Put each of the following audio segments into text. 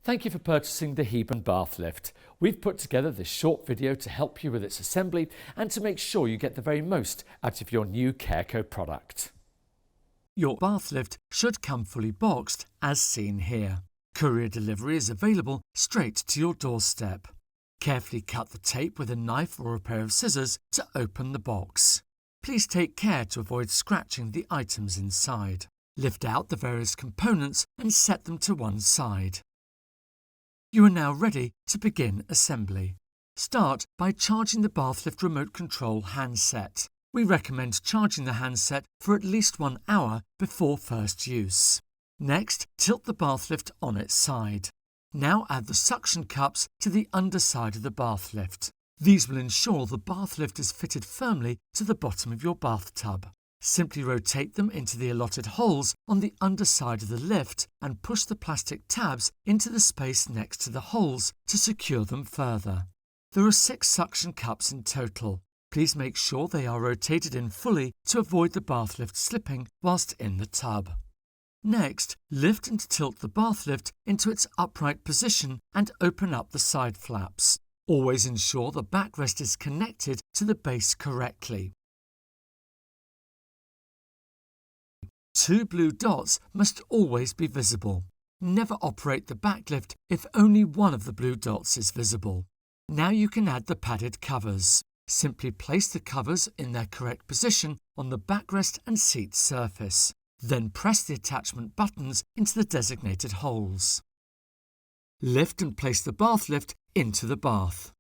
Thank you for purchasing the Heben Bath Lift. We've put together this short video to help you with its assembly and to make sure you get the very most out of your new CareCo product. Your bath lift should come fully boxed as seen here. Courier delivery is available straight to your doorstep. Carefully cut the tape with a knife or a pair of scissors to open the box. Please take care to avoid scratching the items inside. Lift out the various components and set them to one side. You are now ready to begin assembly. Start by charging the bath lift remote control handset. We recommend charging the handset for at least 1 hour before first use. Next, tilt the bath lift on its side. Now add the suction cups to the underside of the bath lift. These will ensure the bath lift is fitted firmly to the bottom of your bathtub. Simply rotate them into the allotted holes on the underside of the lift and push the plastic tabs into the space next to the holes to secure them further. There are 6 suction cups in total. Please make sure they are rotated in fully to avoid the bath lift slipping whilst in the tub. Next, lift and tilt the bath lift into its upright position and open up the side flaps. Always ensure the backrest is connected to the base correctly. 2 blue dots must always be visible. Never operate the back lift if only one of the blue dots is visible. Now you can add the padded covers. Simply place the covers in their correct position on the backrest and seat surface. Then press the attachment buttons into the designated holes. Lift and place the bath lift into the bath.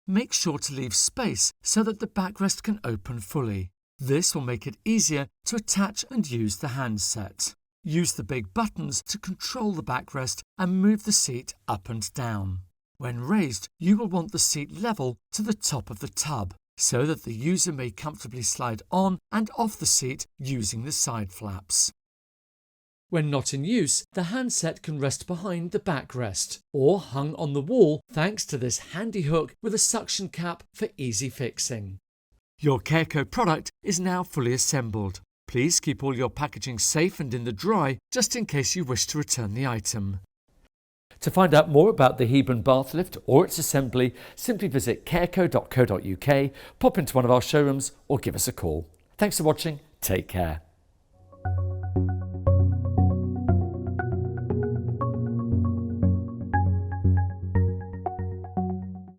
Make sure to leave space so that the backrest can open fully. This will make it easier to attach and use the handset. Use the big buttons to control the backrest and move the seat up and down. When raised, you will want the seat level to the top of the tub so that the user may comfortably slide on and off the seat using the side flaps. When not in use, the handset can rest behind the backrest or hung on the wall thanks to this handy hook with a suction cap for easy fixing. Your CareCo product is now fully assembled. Please keep all your packaging safe and in the dry, just in case you wish to return the item. To find out more about the Heben Bath Lift or its assembly, simply visit careco.co.uk, pop into one of our showrooms or give us a call. Thanks for watching. Take care.